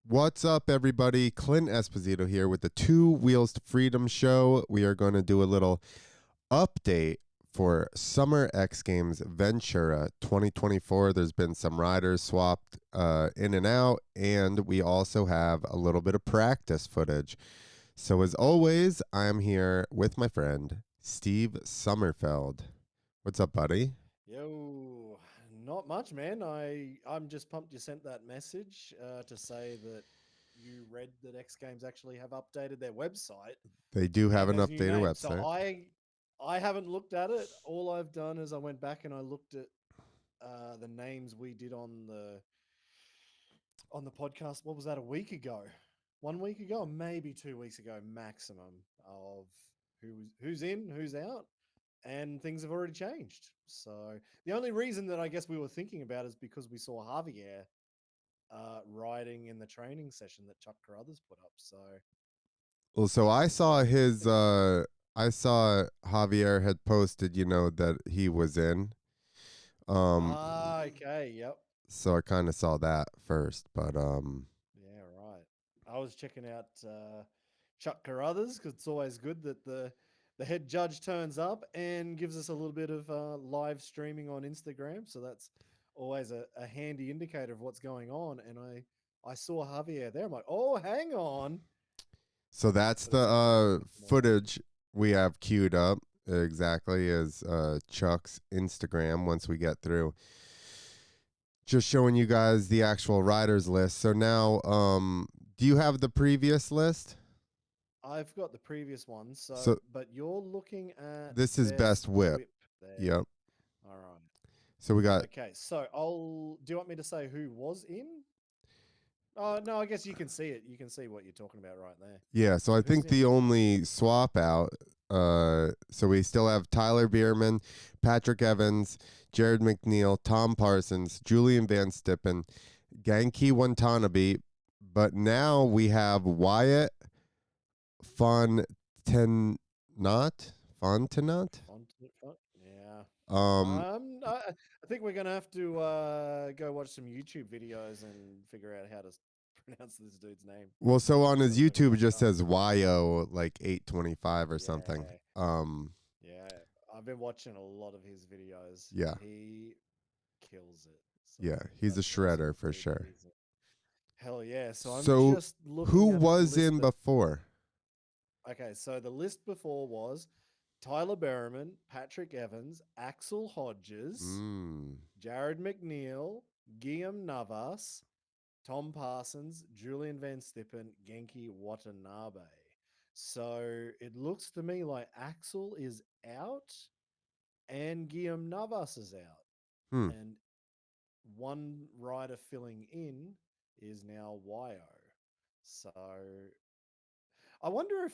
What's up, everybody? Clint Esposito here with the Two Wheels to Freedom show. We are going to do a little update for Summer X Games Ventura 2024. There's been some riders swapped in and out, and we also have a little bit of practice footage. So, as always, I'm here with my friend, Steve Sommerfeld. What's up, buddy? Yo, not much, man. I'm just pumped you sent that message to say that you read that X Games actually have updated their website They do have and an there's new updated names. So website. I haven't looked at it. All I've done is I went back and I looked at the names we did on the podcast. What was that, a week ago? 1 week ago, or maybe 2 weeks ago, maximum, of who's in, who's out, and things have already changed. So the only reason that I guess we were thinking about is because we saw Javier riding in the training session that Chuck Carruthers put up. So Well, so I is that saw a his thing? I saw Javier had posted, that he was in. Um Okay, yep. so I kind of saw that first, but Yeah, right. I was checking out Chuck Carruthers because it's always good that the head judge turns up and gives us a little bit of live streaming on Instagram. So that's always a handy indicator of what's going on. And I saw Javier there. I'm like, oh, hang on. so that's But the it's good that it's more. footage we have queued up exactly as Chuck's Instagram once we get through just showing you guys the actual riders list. So now do you have the previous list? I've got the previous one. So, So but you're looking at this is best best whip. whip there. Yep. All right. So we got Okay, so do you want me to say who was in? No, I guess you can see it. You can see what you're talking about right there. Yeah, so So I who's think in? the only swap out, so we still have Tyler Bierman, Patrick Evans, Jared McNeil, Tom Parsons, Julian Van Stippen, Genki Watanabe, but now we have Wyatt Fontenot, Fontenot. Yeah. Um, I think we're gonna have to go watch some YouTube videos and figure out how to pronounce this dude's name. well, so on It's a his little bit YouTube it fucked just up. says YO like 825 or something. Yeah, yeah. I've been watching a lot of his videos. Yeah, He kills it. So yeah, he's a that's awesome shredder to for see that sure. he's in. Hell yeah. So I'm So just who looking at the was list in that before? okay, so the list before was Tyler Berriman, Patrick Evans, Axel Hodges, Mm. Jared McNeil, Guillaume Navas, Tom Parsons, Julian Van Stippen, Genki Watanabe. So it looks to me like Axel is out and Guillaume Navas is out. Hmm. And one rider filling in is now YO. So I wonder if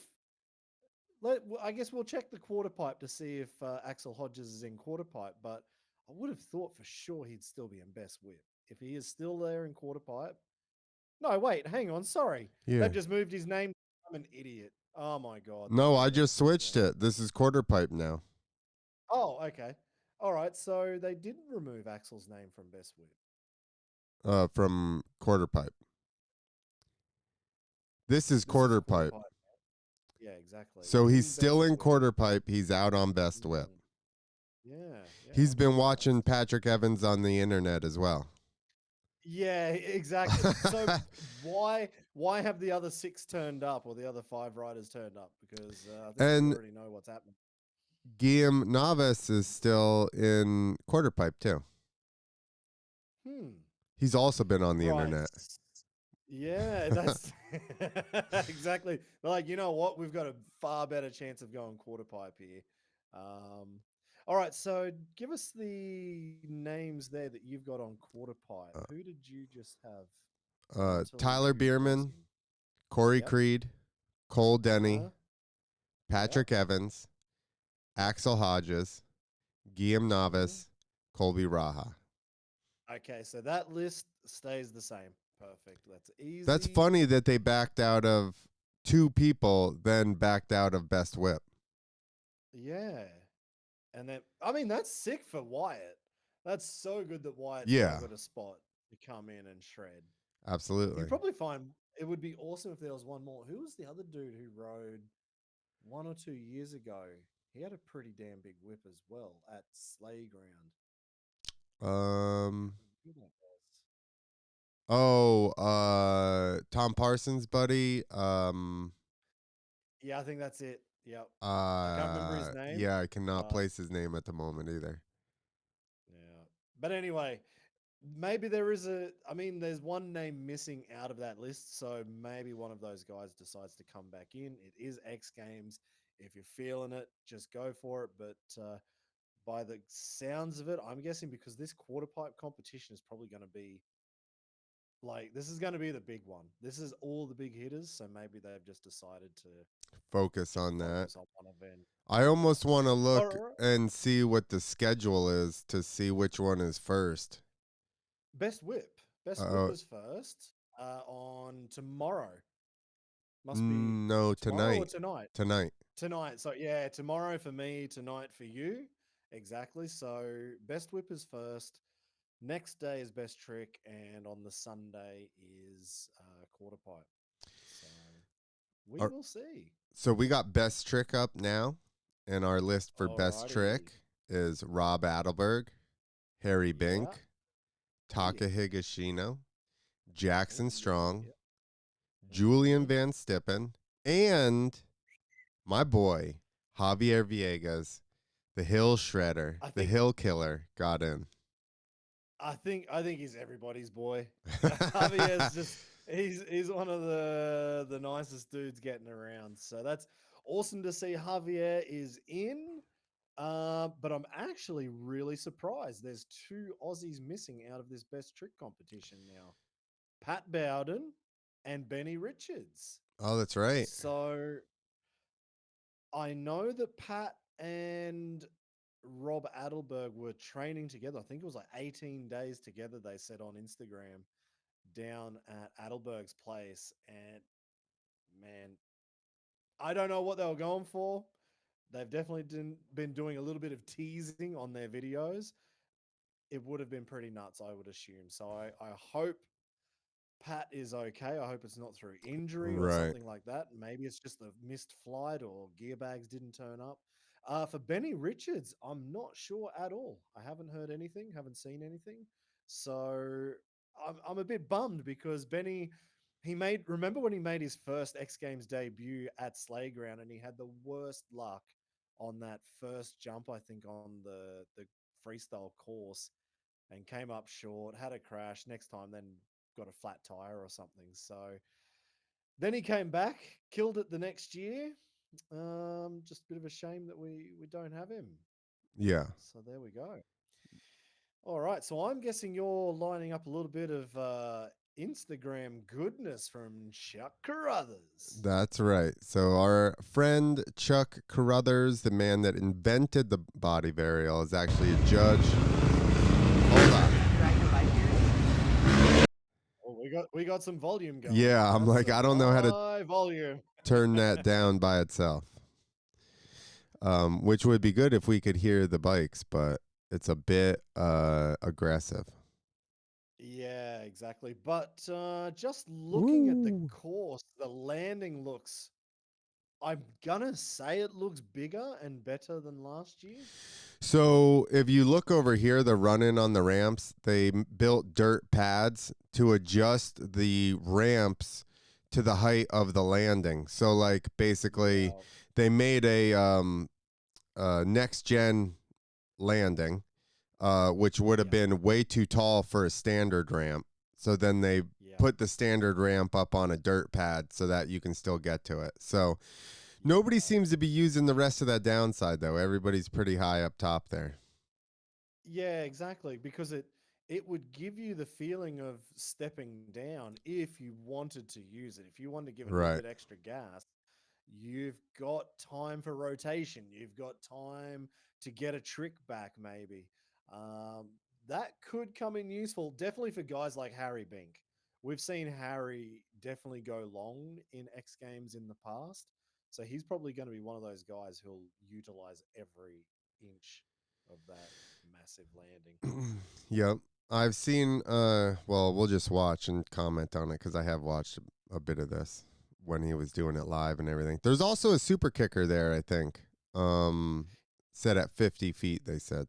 I guess we'll check the quarter pipe to see if Axel Hodges is in quarter pipe, but I would have thought for sure he'd still be in best whip. If he is still there in quarter pipe. No, wait, hang on. Sorry. Yeah. They've just moved his name. I'm an idiot. Oh my God. They've No, I done it just switched again. it. This is quarter pipe now. Oh, okay. All right. So they didn't remove Axel's name from best whip. From quarter pipe. This is This is quarter quarter pipe. pipe. Yeah, exactly. So he's In still best in whip. quarter pipe. He's out on best whip. Mm, yeah. Yeah. He's I'm been watching surprised. Patrick Evans on the internet as well. Yeah, exactly. So why have the other six turned up or the other five riders turned up? Because I think we And already know what's happening. Guillaume Navas is still in quarter pipe too. Hmm. He's also been on the Right. internet. Yeah, that's exactly. Like, you know what? We've got a far better chance of going quarter pipe here. Um, all right, so give us the names there that you've got on quarter pipe. Uh, Who did you just have? I'll tell you Tyler who was Bierman, in. Corey Yep. Creed, Cole Denny, Uh-huh. Yep. Patrick Evans, Axel Hodges, Guillaume Mm-hmm. Navas, Colby Raha. Okay, so that list stays the same. Perfect. That's That's easy. funny that they backed out of two people, then backed out of Best Whip. Yeah. And then, I mean, that's sick for Wyatt. That's so good that Wyatt's now Yeah, got a spot to come in and shred. You'd absolutely. probably find it would be awesome if there was one more. Who was the other dude who rode 1 or 2 years ago? He had a pretty damn big whip as well at Sleigh Ground. Um. Who that was? Oh, Tom Parsons' buddy. Yeah, I think that's it. Yep. I can't remember his name, Yeah, I cannot but place his name at the moment either. yeah. But anyway, maybe there is a. I mean, there's one name missing out of that list, so maybe one of those guys decides to come back in. It is X Games. If you're feeling it, just go for it. But by the sounds of it, I'm guessing because this quarter pipe competition is probably going to be like this is going to be the big one. This is all the big hitters, so maybe they've just decided to Focus on that. focus on one event. I Yeah. almost want to All look right. and see what the schedule is to see which one is first. Best whip. Best Uh, whippers first on tomorrow. Must be no, tomorrow or tonight. tonight? Tonight. Tonight. So yeah, tomorrow for me, tonight for you. Exactly. So best whippers first. Next day is best trick, and on the Sunday is quarter pipe. So we Uh, will see. so we got best trick up now, and our list for best Alrighty. trick is Rob Adelberg, Harry Yeah. Bink, Oh yeah. Taka Higashino, Oh Jackson yeah. Strong, Yeah. Julian Mm-hmm. Van Stippen, and my boy Javier Viegas, the Hill Shredder, I the think Hill Killer, got in. I think he's everybody's boy. Javier's just he's one of the nicest dudes getting around. So that's awesome to see Javier is in. But I'm actually really surprised. There's two Aussies missing out of this best trick competition now. Pat Bowden and Benny Richards. Oh, that's right. So I know that Pat and Rob Adelberg were training together. I think it was like 18 days together, they said on Instagram, down at Adelberg's place. And man, I don't know what they were going for. They've definitely been doing a little bit of teasing on their videos. It would have been pretty nuts, I would assume. So I hope Pat is okay. I hope it's not through injury or Right. something like that. Maybe it's just a missed flight or gear bags didn't turn up. For Benny Richards, I'm not sure at all. I haven't heard anything, haven't seen anything. So I'm a bit bummed because Benny, he made, remember when he made his first X Games debut at Sleigh Ground and he had the worst luck on that first jump, I think, on the freestyle course and came up short, had a crash. Next time, then got a flat tire or something. So then he came back, killed it the next year. Just a bit of a shame that we don't have him. Yeah. So there we go. All right. So I'm guessing you're lining up a little bit of Instagram goodness from Chuck Carruthers. That's right. So our friend Chuck Carruthers, the man that invented the body varial, is actually a judge. Hold on. Oh, we got some volume going. Yeah, I'm That's like, some I don't know how to high volume. turn that down by itself. Which would be good if we could hear the bikes, but it's a bit aggressive. Yeah, exactly. But just looking at the Woo. course, the landing looks, I'm gonna say it looks bigger and better than last year. So if you look over here, the run-in on the ramps, they built dirt pads to adjust the ramps to the height of the landing. So like basically, Yeah, they made a next gen landing, which would have yeah, been way too tall for a standard ramp. So then they yeah, put the standard ramp up on a dirt pad so that you can still get to it. So nobody yeah. seems to be using the rest of that downside though. Everybody's pretty high up top there. Yeah, exactly. Because it would give you the feeling of stepping down if you wanted to use it. If you wanted to give it a little Right. bit extra gas, you've got time for rotation. You've got time to get a trick back, maybe. Um, that could come in useful, definitely for guys like Harry Bink. We've seen Harry definitely go long in X Games in the past. So he's probably going to be one of those guys who'll utilize every inch of that massive landing. Yep. I've seen well, we'll just watch and comment on it cuz I have watched a bit of this when he was doing it live and everything. There's also a super kicker there, I think. Set at 50 feet, they said.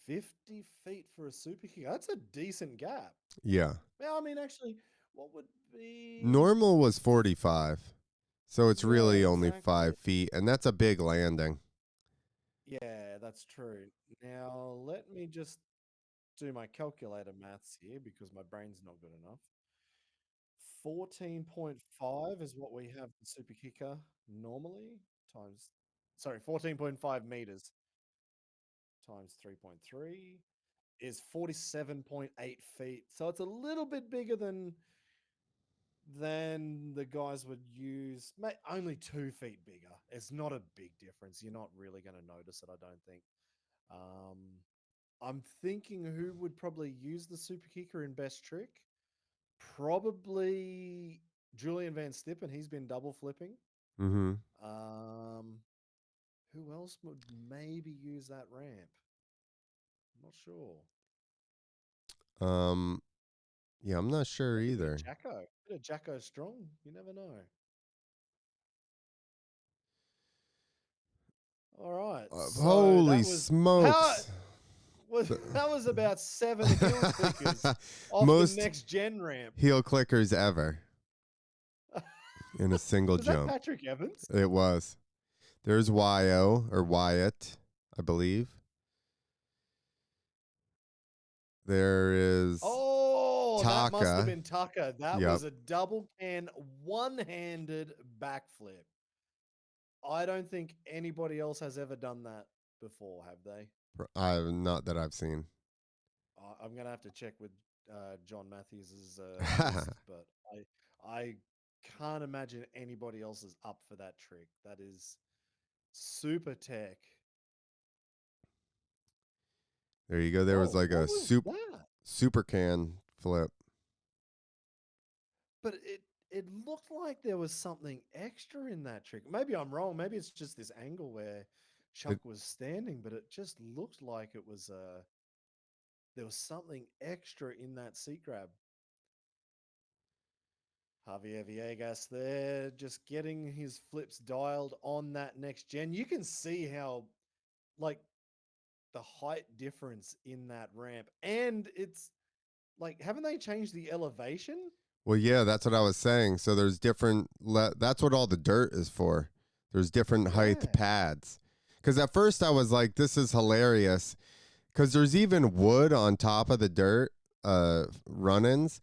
50 feet for a super kick. That's a decent gap. Yeah. Well, I mean, actually, what would be. Normal was 45. So it's Yeah, really only exactly. 5 feet, and that's a big landing. Yeah, that's true. Now, let me just do my calculator maths here because my brain's not good enough. 14.5 is what we have the super kicker normally times, sorry, 14.5 meters times 3.3 is 47.8 feet. So it's a little bit bigger than the guys would use. Only 2 feet bigger. It's not a big difference. You're not really going to notice it, I don't think. Um, I'm thinking who would probably use the super kicker in best trick. Probably Julian Van Stippen. He's been double flipping. Mm-hmm. Um, who else would maybe use that ramp? I'm not sure. Um, yeah, I'm not sure Maybe a bit of either. Jacko. Bit of Jacko Strong. You never know. All right. So Holy that was how smokes. was that was about 7 heel clickers off the Most next gen ramp. heel clickers ever in a single Was that jump. Patrick Evans? It was. There's Yo or Wyatt, I believe. There is Oh, that must have Taka. been Tucker. That Yep. was a double can one-handed backflip. I don't think anybody else has ever done that before, have they? Not that I've seen. I'm gonna have to check with John Matthews's list, but I can't imagine anybody else is up for that trick. That is super tech. There you go. There was Whoa, like what a was that? super can flip. But it looked like there was something extra in that trick. Maybe I'm wrong. Maybe it's just this angle where Chuck It, was standing, but it just looked like it was there was something extra in that seat grab. Javier Villegas there, just getting his flips dialed on that next gen. You can see how, like, the height difference in that ramp. And it's like, haven't they changed the elevation? well, yeah, that's what I was saying. So there's different. That's what all the dirt is for. There's different height Yeah. pads. Because at first I was like, this is hilarious. Because there's even wood on top of the dirt run-ins.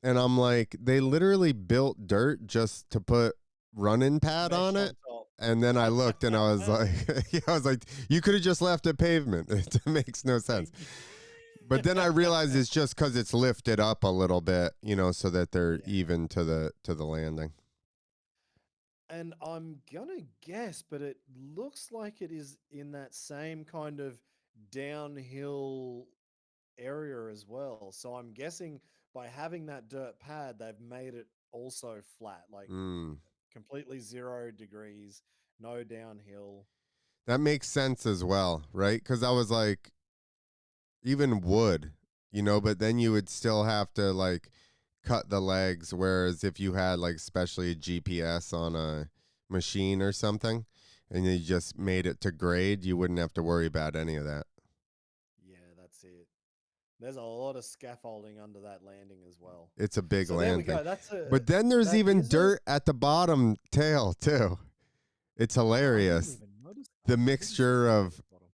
And I'm like, they literally built dirt just to put run-in pad Mesh on on it. top. And then I looked and I was like, yeah, I was like, you could have just left it pavement. It makes no sense. But then I realized it's just because it's lifted up a little bit, so that they're Yeah. even to the landing. And I'm gonna guess, but it looks like it is in that same kind of downhill area as well. So I'm guessing by having that dirt pad, they've made it also flat, like Mm. completely 0 degrees, no downhill. That makes sense as well, right? Because I was like, even wood, but then you would still have to like cut the legs. Whereas if you had like especially a GPS on a machine or something, and you just made it to grade, you wouldn't have to worry about any of that. Yeah, that's it. There's a lot of scaffolding under that landing as well. It's a big So there we landing. go. That's a But then there's that even is a dirt at the bottom tail too. It's oh, I didn't hilarious. even notice The that. I didn't see mixture any dirt at of the bottom.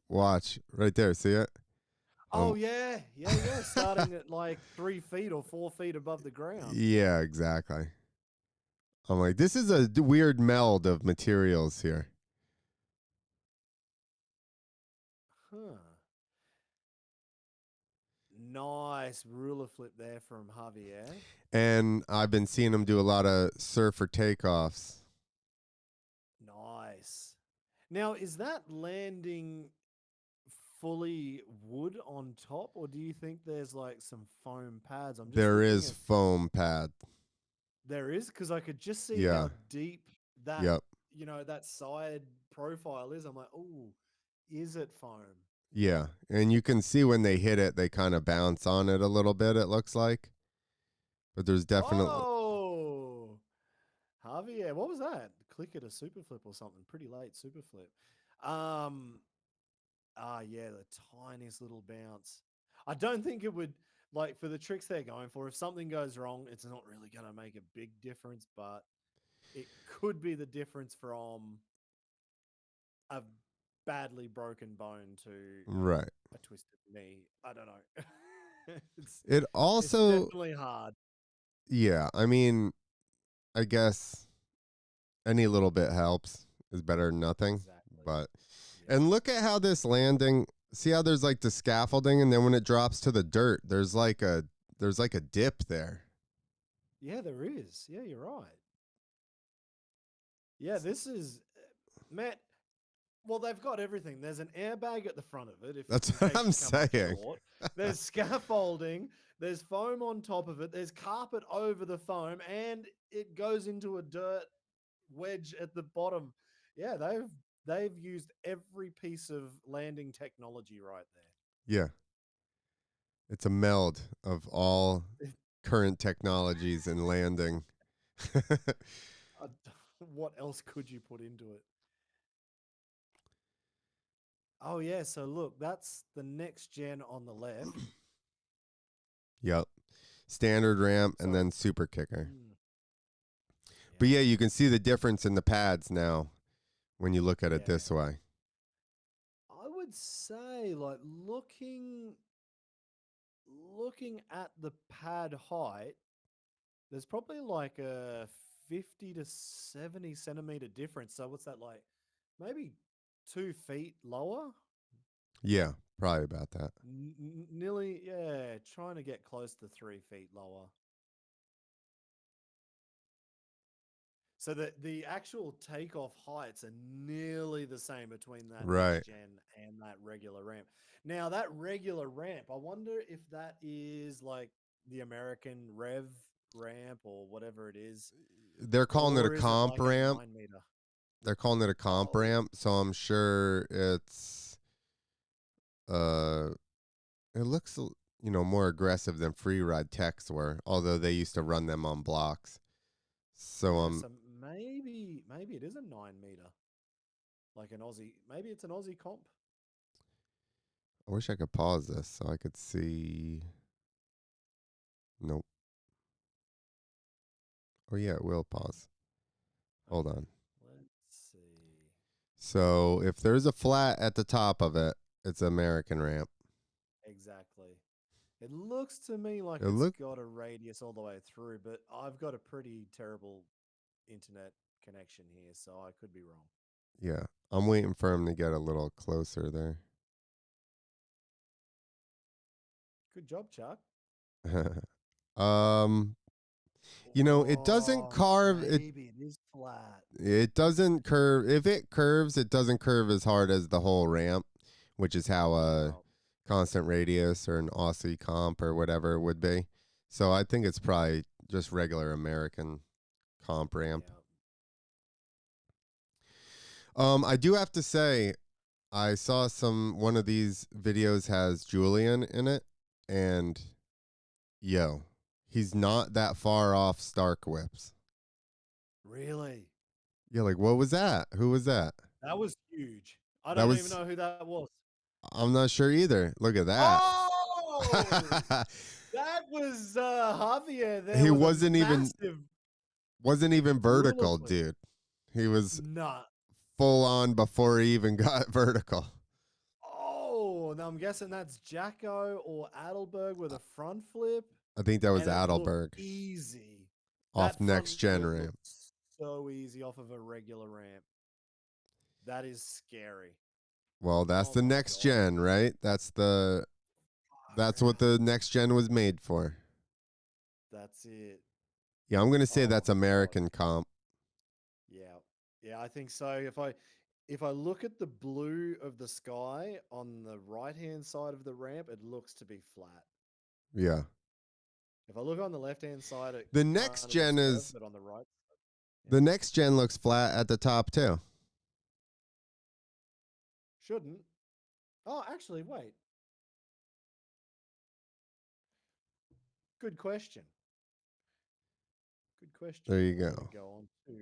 watch right there. See it? Oh Um, yeah, yeah, yeah. Starting at like 3 feet or 4 feet above the ground. yeah, exactly. I'm like, this is a weird meld of materials here. Huh. Nice ruler flip there from Javier. And I've been seeing him do a lot of surfer takeoffs. Nice. Now, is that landing fully wood on top, or do you think there's like some foam pads? I'm just There looking is if foam pad. there is, because I could just see Yeah. how deep that, Yep. that side profile is. I'm like, oh, is it foam? Yeah. And you can see when they hit it, they kind of bounce on it a little bit, it looks like. but there's definitely Oh, Javier, what was that? Click it a super flip or something. Pretty late super flip. Um, yeah, the tiniest little bounce. I don't think it would like for the tricks they're going for. If something goes wrong, it's not really going to make a big difference, but it could be the difference from a badly broken bone to right. a twisted knee. I don't know. it's It it's also, definitely hard. yeah, I mean, I guess any little bit helps is better than nothing. Exactly. But Yeah. and look at how this landing. See how there's like the scaffolding, and then when it drops to the dirt, there's like a dip there. Yeah, there is. Yeah, you're right. Yeah, this is Matt. Well, they've got everything. There's an airbag at the front of it, if That's in what case I'm you come up saying. short. There's scaffolding. There's foam on top of it. There's carpet over the foam, and it goes into a dirt wedge at the bottom. Yeah, they've used every piece of landing technology right Yeah, it's a meld of all there. current technologies in landing. I what else could you put into it? Oh yeah, so look, that's the next gen on the left. Yep. Standard ramp and So then super kicker. mm, But yeah, yeah, you can see the difference in the pads now when you look at it yeah. this way. I would say like looking at the pad height, there's probably like a 50 to 70 centimeter difference. So what's that like? Maybe 2 feet lower? Yeah, probably about that. Nearly, yeah, trying to get close to 3 feet lower. So the actual takeoff heights are nearly the same between that next Right. gen and that regular ramp. Now that regular ramp, I wonder if that is like the American Rev ramp or whatever it is, They're calling it a or is it comp like a ramp. 9 meter? They're calling it a comp Oh, ramp, so I'm sure uh it looks more aggressive than free ride techs were, although they used to run them on blocks. So yeah. So maybe it is a 9 meter, like an Aussie. Maybe it's an Aussie comp. I wish I could pause this so I could see. Nope. Oh yeah, it will pause. Hold Okay, on. let's see. So if there's a flat at the top of it, it's American ramp. Exactly. It looks to me like It it's look got a radius all the way through, but I've got a pretty terrible internet connection here, so I could be wrong. Yeah. I'm waiting for him to get a little closer there. Good job, Chuck. um, it doesn't Oh, carve it. maybe it is flat. It doesn't curve. If it curves, it doesn't curve as hard as the whole ramp, which is how a Yeah, constant radius or an Aussie comp or whatever would be. So I think it's probably just regular American comp ramp. yeah. I do have to say, I saw one of these videos has Julian in it, and yo, he's not that far off Stark Whips. Really? Yeah, like what was that? Who was that? That was huge. I That don't even was know who that was. I'm not sure either. Look at that. Oh, that was Javier there He with a wasn't even ruler vertical, flip. dude. He was Nah. full on before he even got vertical. Oh, now I'm guessing that's Jacko or Adelberg with a front flip, I think that was and it looked Adelberg easy. off That front next gen flip ramp. looked so easy off of a regular ramp. That is scary. Well, that's Oh the my next god. gen, right? Far That's what out. the next gen was made for. That's it. Yeah, I'm gonna say Oh my that's god. American comp. Yeah. Yeah, I think so. If I look at the blue of the sky on the right-hand side of the ramp, it looks to be flat. Yeah. If I look on the left-hand side, it The kind next of looks gen curved, is but on the right, yeah. the next gen looks flat at the top too. Shouldn't. Oh, actually, wait. Good question. question, There you then you go. go on to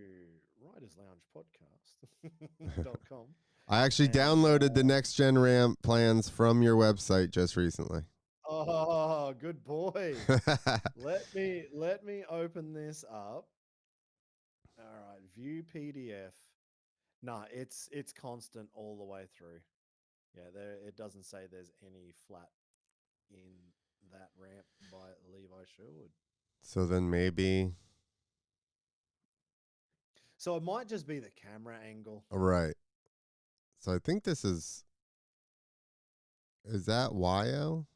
writersloungepodcast.com I actually and downloaded the next gen ramp plans from your website just recently. oh, good boy. Let me open this up. All right, view PDF. Nah, it's constant all the way through. Yeah, there it doesn't say there's any flat in that ramp by Levi Sherwood. So then maybe, So it might just be the camera angle. right. So I think this is that Wyo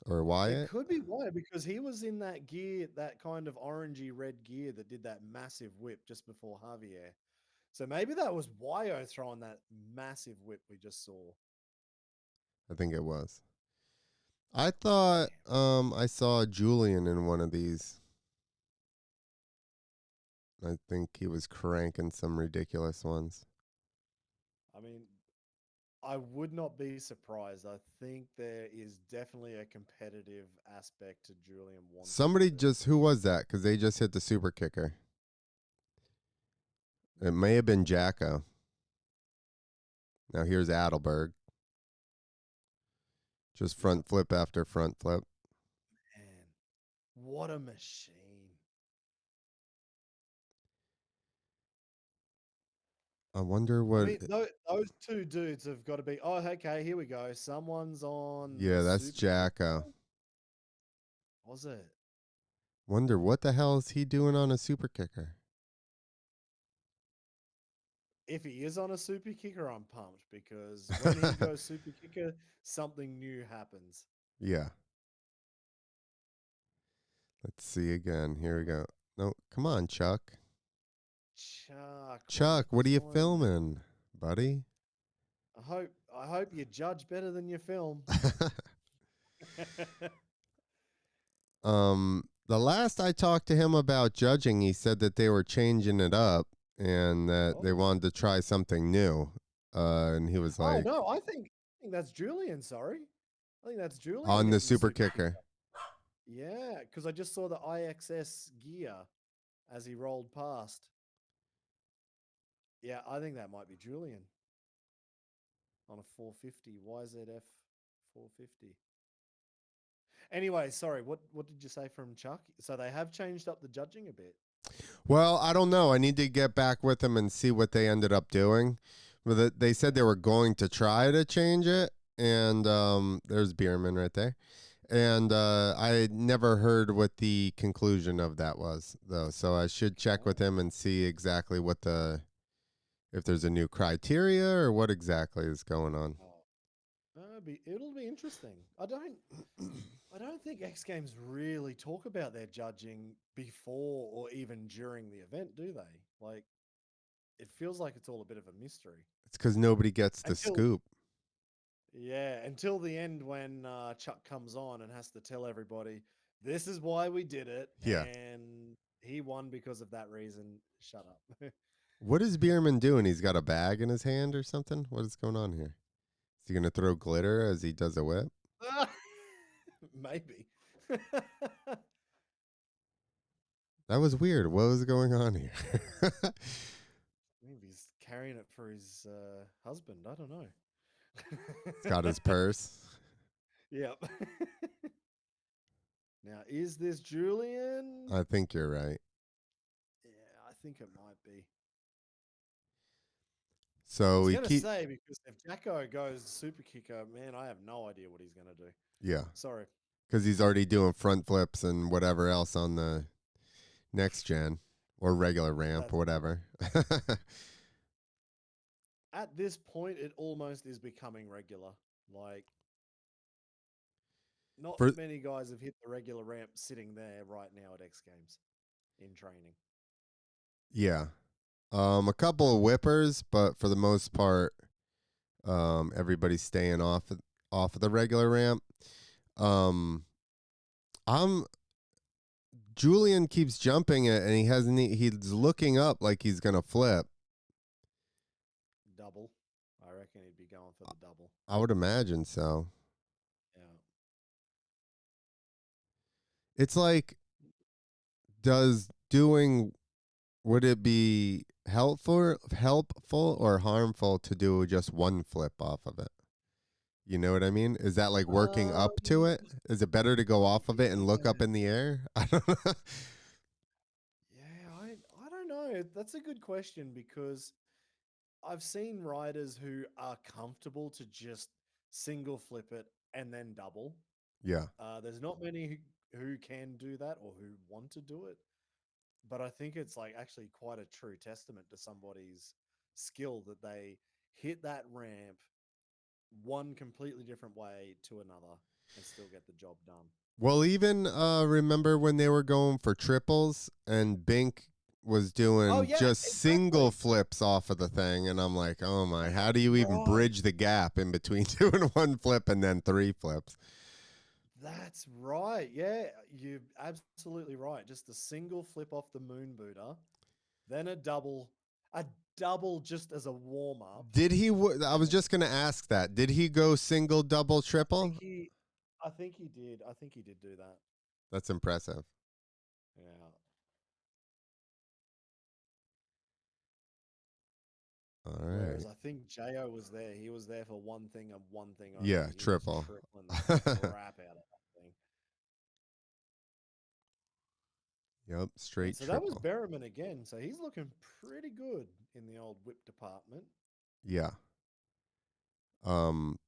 or It Wyatt? could be why, because he was in that gear, that kind of orangey red gear that did that massive whip just before Javier. So maybe that was Wyo throwing that massive whip we just saw. I think it was. I thought Damn. I saw Julian in one of these. I think he was cranking some ridiculous ones. I mean, I would not be surprised. I think there is definitely a competitive aspect to Julian wanting Somebody to. just, who was that? Because they just hit the super kicker. It may have been Jacko. Now here's Adelberg. Just Yep. front flip after front flip. Man, what a machine. I wonder I what. mean, those two dudes have got to be. Oh, okay, here we go. Someone's on the Yeah, that's super kick. Jacko. Was it? Wonder what the hell is he doing on a super kicker? If he is on a super kicker, I'm pumped because when he goes super kicker, something new happens. Yeah. Let's see again. Here we go. No, come on, Chuck. Chuck, what are you Chuck, what are you doing, man? filming, buddy? I hope you judge better than you film. The last I talked to him about judging, he said that they were changing it up and that they Oh. wanted to try something new. And he was Oh like, no, I think that's Julian, sorry. I think that's Julian on the getting the super super kicker. kicker. Yeah, because I just saw the IXS gear as he rolled past. Yeah, I think that might be Julian on a 450 YZF 450. Anyway, sorry, what did you say from Chuck? So they have changed up the judging a bit. Well, I don't know. I need to get back with them and see what they ended up doing. But they said Yeah. they were going to try to change it. And there's Bierman right there. And I never heard what the conclusion of that was, though. So I should check with Okay. him and see exactly what if there's a new criteria or what exactly is going on. Oh, it'll be interesting. I don't think X Games really talk about their judging before or even during the event, do they? Like, it feels like it's all a bit of a mystery It's because nobody gets the until scoop. yeah, until the end when Chuck comes on and has to tell everybody this is why we did it, Yeah. and he won because of that reason. Shut up. What is Bierman doing? He's got a bag in his hand or something? What is going on here? Is he going to throw glitter as he does a whip? Maybe. That was weird. What was going on here? Maybe he's carrying it for his husband. I don't know. He's got his purse. Yep. Now, is this Julian? I think you're right. Yeah, I think it might be. I So was we going to keep, say, because if Jacko goes super kicker, man, I have no idea what he's going to do. yeah, Sorry. because he's already doing front flips and whatever else on the next gen or regular ramp That's or right. whatever. At this point, it almost is becoming regular. Like, not For many guys have hit the regular ramp sitting there right now at X Games in training. yeah, a couple of whippers, but for the most part, everybody's staying off of the regular ramp. Um, I'm Julian keeps jumping it, and he hasn't. He's looking up like he's gonna flip. Double. I reckon he'd be going for the double. I would imagine so. Yeah. It's like, does doing would it be helpful or harmful to do just one flip off of it? You know what I mean? Is that like working up to Um, it? Is it better to go off of it and look yeah, up in the air? I don't know. yeah, I don't know. That's a good question because I've seen riders who are comfortable to just single flip it and then double. Yeah. There's not many who can do that or who want to do it, but I think it's like actually quite a true testament to somebody's skill that they hit that ramp one completely different way to another and still get the job done. Well, even remember when they were going for triples and Bink was Oh doing yeah, just single exactly. flips off of the thing, and I'm like, oh my, how do That's you even right. bridge the gap in between doing one flip and then three flips? That's right. Yeah, you're absolutely right. Just a single flip off the moon booter, then a double just as a warm up, Did he? I and was then just gonna ask that. Did he go single, double, I think triple? he, I think he did. I think he did do that. That's impressive. Yeah. All Whereas right. I think Jo was there. He was there for one thing and one thing Yeah, only. He was triple. tripling the crap out of that thing. Yep, And straight so that was triple. Berriman again. So he's looking pretty good in the old whip department. Yeah. Um.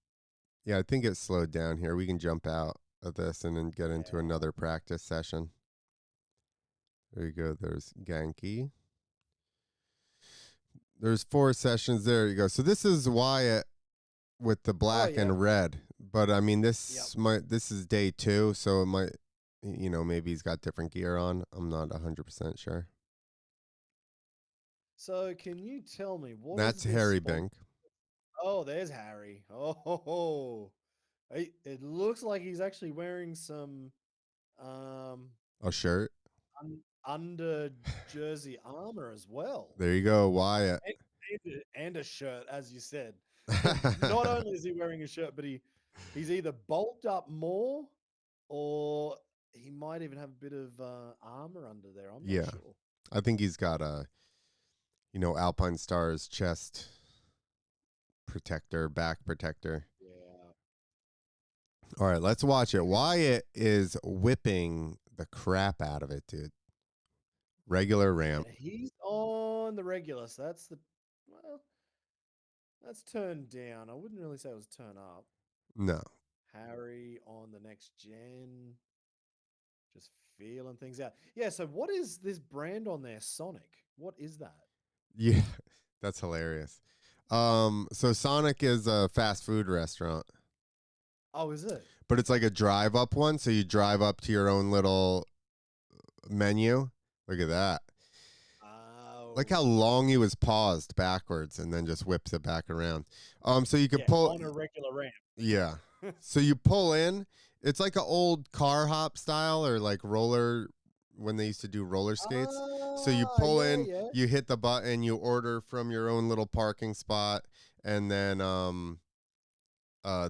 Yeah, I think it slowed down here. We can jump out of this and then get into Yeah. another practice session. There you go. There's Genki. There's four sessions. There you go. So this is Wyatt with the Oh black yeah. and red. But I mean, Yep. this is day two, so it might, maybe he's got different gear on. I'm not 100% sure. So can you tell me what is That's this Harry sponsor? Bink. Oh, there's Harry. Oh, ho, ho. It looks like he's actually wearing some um A shirt. under jersey armor as well. There you go, Wyatt. And a shirt, as you said. Not only is he wearing a shirt, but he's either bulked up more or he might even have a bit of armor under there. I'm not Yeah, sure. I think he's got a, Alpine Stars chest protector, back protector. Yeah. All right, let's watch it. Okay. Wyatt is whipping the crap out of it, dude. Regular ramp. And he's on the regular, so well, that's turned down. I wouldn't really say it was turn up. No. Harry on the next gen, just feeling things out. Yeah, so what is this brand on there? Sonic. What is that? Yeah, that's hilarious. So Sonic is a fast food restaurant, Oh, is it? but it's like a drive up one. So you drive up to your own little menu. Look at that. Like how Oh, long he was paused backwards and then just whips it back around. So you could yeah, pull. on a regular ramp. Yeah. So you pull in. It's like an old car hop style or like roller when they used to do roller skates. So you pull Yeah, in, yeah. you hit the button, you order from your own little parking spot, and then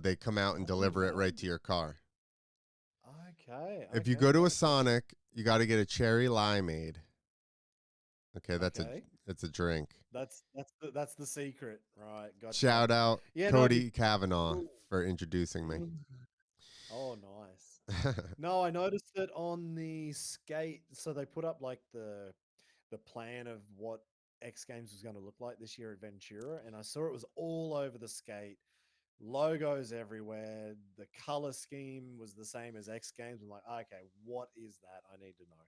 they come out and Oh, deliver it right to wow. your car. Okay, If you okay, go to a perfect. Sonic, you got to get a cherry limeade. Okay, Okay. it's a drink. That's the secret, right? Gotcha. Shout out Yeah, no. Cody Kavanaugh Ooh. for introducing me. Oh, nice. No, I noticed that on the skate, so they put up like the plan of what X Games was going to look like this year at Ventura, and I saw it was all over the skate, logos everywhere. The color scheme was the same as X Games. I'm like, okay, what is that? I need to know.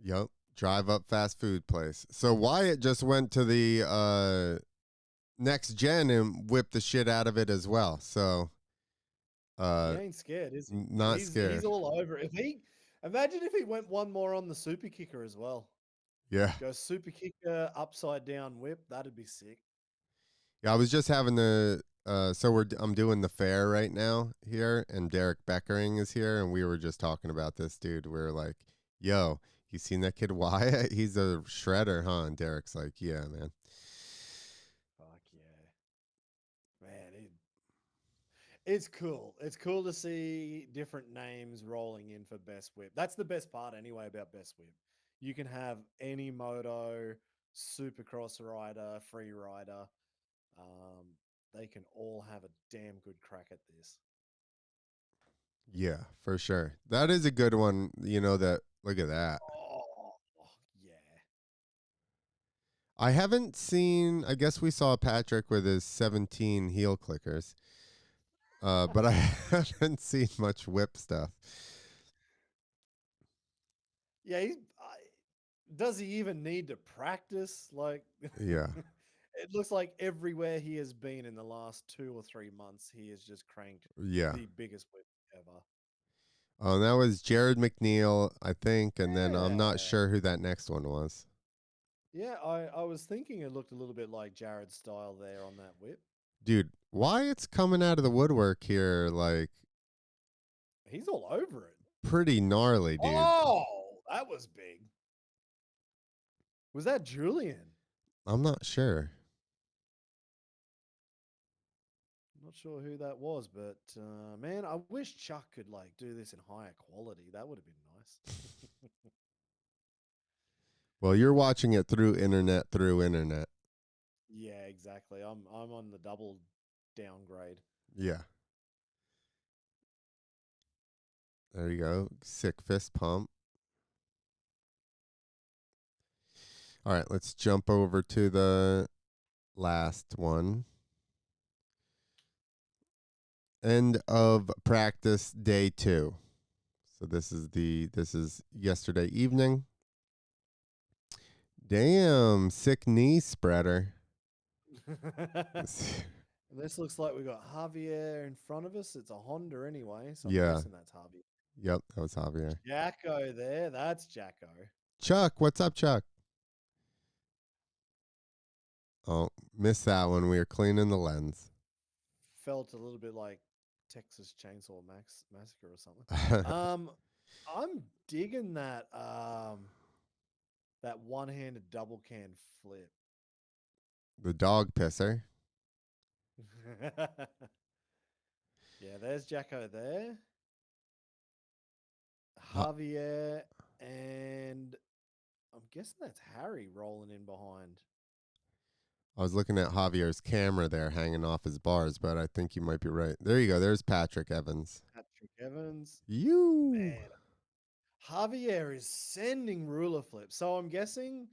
Yep. Drive up fast food place. So Wyatt just went to the next gen and whipped the shit out of it as well. So He uh ain't scared, is he? not He's scared. all over it. If he imagine if he went one more on the super kicker as well. Yeah. Go super kicker, upside down whip. That'd be sick. Yeah, I was just having the I'm doing the fair right now here and Derek Beckering is here and we were just talking about this dude. We are like, "Yo, you seen that kid Wyatt? He's a shredder, huh?" And Derek's like, "Yeah, man." Fuck yeah, man! It's cool. It's cool to see different names rolling in for best whip. That's the best part anyway about best whip. You can have any moto, supercross rider, free rider. Um, they can all have a damn good crack at this. Yeah, for sure. That is a good one. That look at that. Oh, yeah. I haven't seen. I guess we saw Patrick with his 17 heel clickers, but I haven't seen much whip stuff. Yeah, does he even need to practice? Like, Yeah, it looks like everywhere he has been in the last 2 or 3 months, he has just cranked yeah. the biggest whip ever. Oh, that was Jared McNeil, I think, and then I'm not Yeah. sure who that next one was. Yeah, I was thinking it looked a little bit like Jared's style there on that whip. Dude, Wyatt's coming out of the woodwork here, like He's all over it. pretty gnarly, dude. Oh, that was big. Was that Julian? I'm not sure. Not sure who that was, but man, I wish Chuck could like do this in higher quality. That would have been nice. Well, you're watching it through internet. Yeah, exactly. I'm on the double downgrade. Yeah. There you go. Sick fist pump. All right, let's jump over to the last one. End of practice day 2. So this is yesterday evening. Damn, sick knee spreader. This looks like we got Javier in front of us. It's a Honda anyway, so I'm Yeah. guessing that's Javier. Yep, that was Javier. Jacko there. That's Jacko. Chuck, what's up, Chuck? Oh, missed that one. We were cleaning the lens. Felt a little bit like Texas Chainsaw Massacre or something. I'm digging that one-handed double can flip. The dog pisser. Yeah, there's Jacko there. Ha- Javier, and I'm guessing that's Harry rolling in behind. I was looking at Javier's camera there hanging off his bars, but I think you might be right. There you go. There's Patrick Evans. Patrick Evans. You. Man, Javier is sending ruler flips. So I'm guessing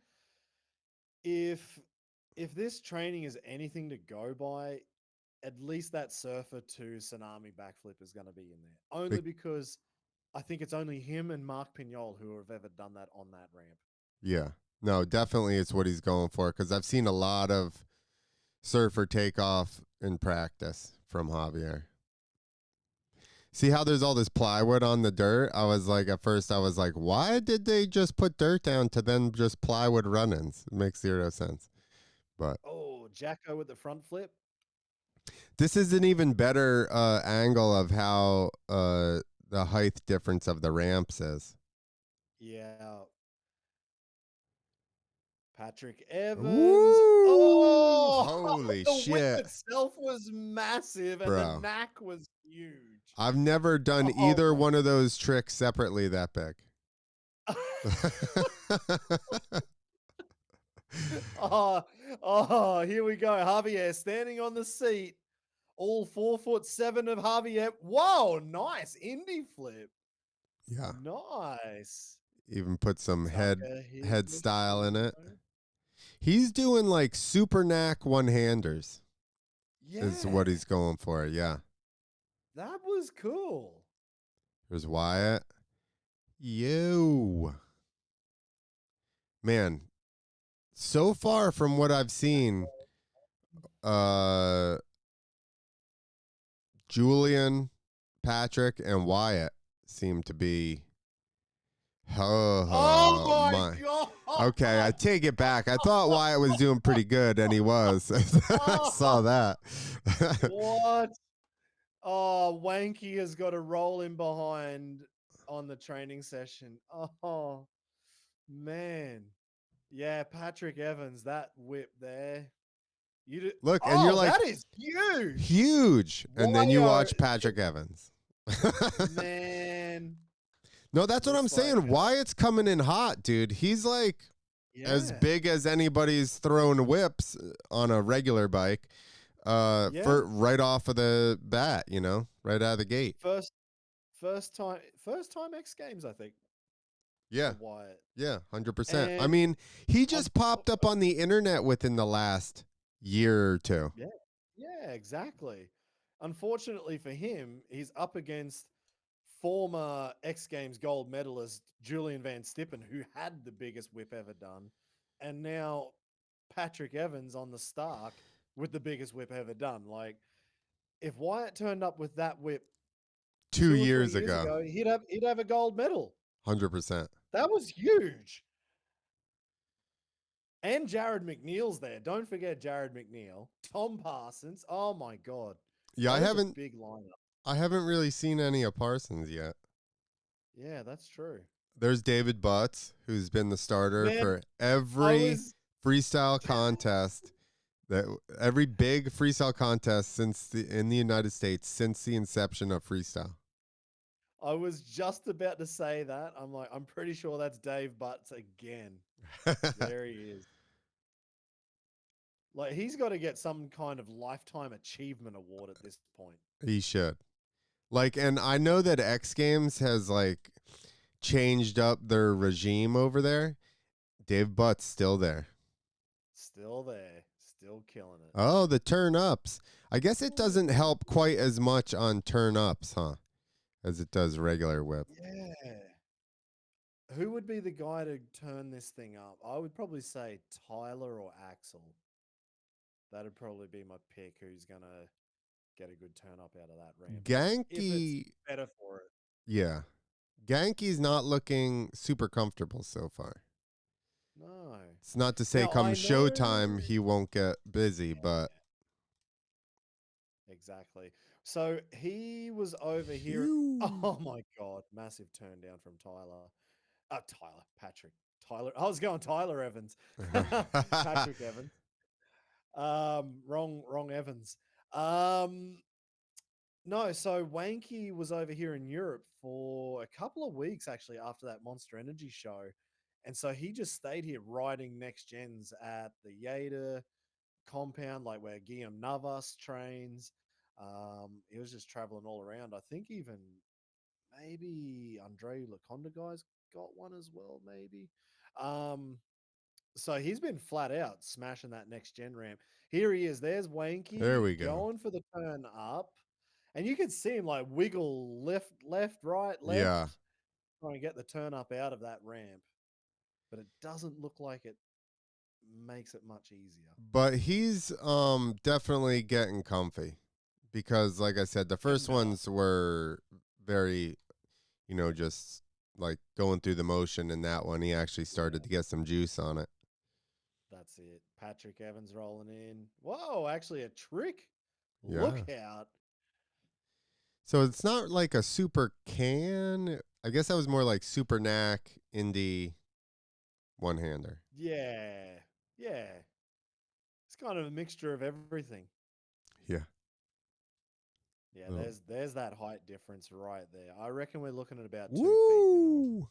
if this training is anything to go by, at least that Surfer 2 Tsunami backflip is going to be in there. Only Big, because I think it's only him and Mark Pignol who have ever done that on that ramp. yeah. No, definitely it's what he's going for because I've seen a lot of surfer takeoff in practice from Javier. See how there's all this plywood on the dirt? At first, I was like, why did they just put dirt down to then just plywood run ins? It makes zero sense. But Oh, Jacko with the front flip. this is an even better angle of how the height difference of the ramps is. Yeah. Patrick Evans. Woo! Oh, Holy the whip shit, itself was massive and the bro. knack was huge. I've never done Oh either my. one of those tricks separately that big. Here we go. Javier standing on the seat. All 4'7" of Javier. Whoa, nice. Indie flip. Yeah. Nice. Even put some Tucker here. head style in it. He's doing like super knack one-handers. Yeah. Is what he's going for. Yeah. That was cool. There's Wyatt. Yo. Man, so far from what I've seen, Julian, Patrick, and Wyatt seem to be. Oh my God. Okay, I take it back. I thought Wyatt was doing pretty good, and he was. I saw that. What? Oh, Wanky has got a roll in behind on the training session. Oh, man. Yeah, Patrick Evans, that whip there. Look, and you're Oh, like, that is huge. huge. And then you Wyo, watch Patrick Evans. man. No, that's what I'm Looks like saying. Wyatt's coming in hot, dude. He's like as yeah, big as anybody's throwing whips on a regular bike. yeah. For right off of the bat, right out of the gate. First first time X Games, I think, Yeah. for Wyatt. Yeah, 100%. I And mean, he on just popped up on the internet within the last year or two. yeah, yeah, exactly. Unfortunately for him, he's up against former X Games gold medalist Julian Van Stippen, who had the biggest whip ever done, and now Patrick Evans on the Stark with the biggest whip ever done. Like, if Wyatt turned up with that whip Two 2 or 3 years years ago. ago, he'd have a gold medal. 100%. That was huge. And Jared McNeil's there. Don't forget Jared McNeil. Tom Parsons. Oh my God. Yeah, I That is a haven't big lineup. I haven't really seen any of Parsons yet. Yeah, that's true. There's David Butts, who's been the starter Man, for I every was freestyle contest that every big freestyle contest in the United States since the inception of freestyle. I was just about to say that. I'm like, I'm pretty sure that's Dave Butts again. There he is. Like, he's got to get some kind of lifetime achievement award at this point. He should. Like, and I know that X Games has like changed up their regime over there. Dave Butt's still there. Still there, still killing it. Oh, the turn ups. I guess it doesn't help quite as much on turn ups, huh? As it does regular whip. Yeah. Who would be the guy to turn this thing up? I would probably say Tyler or Axel. That'd probably be my pick. Who's gonna get a good turn up out of that ramp if it's Genki, better for it. yeah. Genki's not looking super comfortable so far. No. It's not to say Now come I know. showtime he won't get busy, but Exactly. So he was over here. phew. Oh my God. Massive turn down from Tyler. Patrick. Tyler. I was going Tyler Evans. Patrick Evans. Wrong Evans. Um, no, so Wanky was over here in Europe for a couple of weeks actually after that Monster Energy show. And so he just stayed here riding next gens at the Yada compound, like where Guillaume Navas trains. He was just traveling all around. I think even maybe Andre Laconda guys got one as well, maybe. Um, so he's been flat out smashing that next gen ramp. Here he is. There's There Wanky we go. going for the turn up. And you can see him like wiggle left, right, left, Yeah. trying to get the turn up out of that ramp. But it doesn't look like it makes it much easier. But he's definitely getting comfy because like I said, the Getting first better. ones were very, just like going through the motion, and that one he actually started Yeah, to get some juice on it. that's it. Patrick Evans rolling in. Whoa, actually a trick. Yeah. Look out. So it's not like a super can. I guess that was more like super knack indie one hander. Yeah. Yeah. It's kind of a mixture of everything. Yeah. Yeah, Little. there's that height difference right there. I reckon we're looking at about 2 feet now. Woo!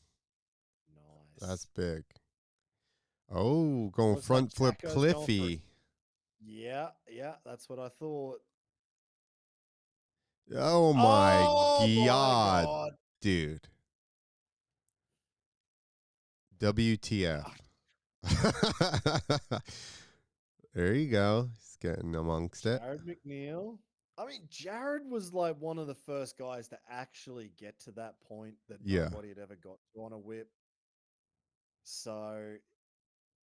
That's Nice. big. Oh, going Looks like front flip Jacko's going for it. Cliffy. Yeah, yeah, that's what I thought. Oh my Oh my god, God. dude. WTF. Ah, There you go. He's getting amongst it. Jared McNeil. I mean, Jared was like one of the first guys to actually get to that point that Yeah. nobody had ever got to on a whip. So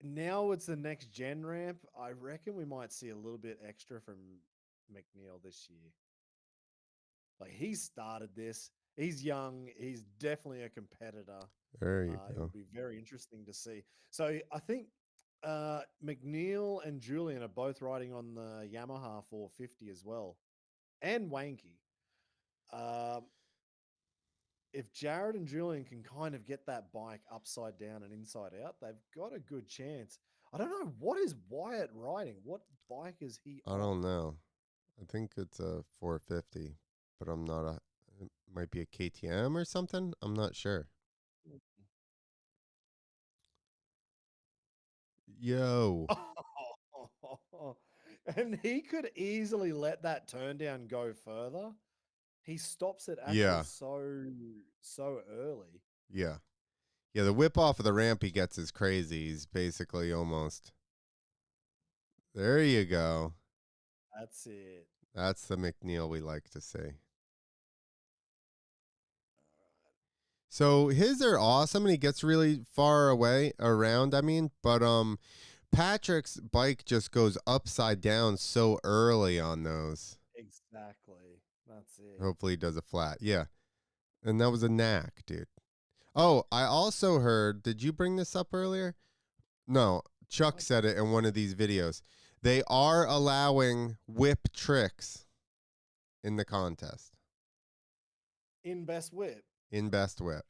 now it's the next gen ramp. I reckon we might see a little bit extra from McNeil this year. Like, he started this. He's young. He's definitely a competitor. There you It go. would be very interesting to see. So I think McNeil and Julian are both riding on the Yamaha 450 as well, and Wanky. Um, if Jared and Julian can kind of get that bike upside down and inside out, they've got a good chance. I don't know, what is Wyatt riding. What bike is he I on? don't know. I think it's a 450, but I'm not a. It might be a KTM or something. I'm not sure. Yo. And he could easily let that turn down go further. He stops it actually Yeah. so early. Yeah. Yeah, the whip off of the ramp he gets is crazy. He's basically almost. There you go. That's it. That's the McNeil we like to see. So his are awesome and he gets really far away around, I mean, but Patrick's bike just goes upside down so early on those. Exactly. That's it. Hopefully he does a flat. Yeah. And that was a knack, dude. Oh, I also heard, did you bring this up earlier? No, Chuck What? said it in one of these videos. They are allowing whip tricks in the contest In best whip. in best whip.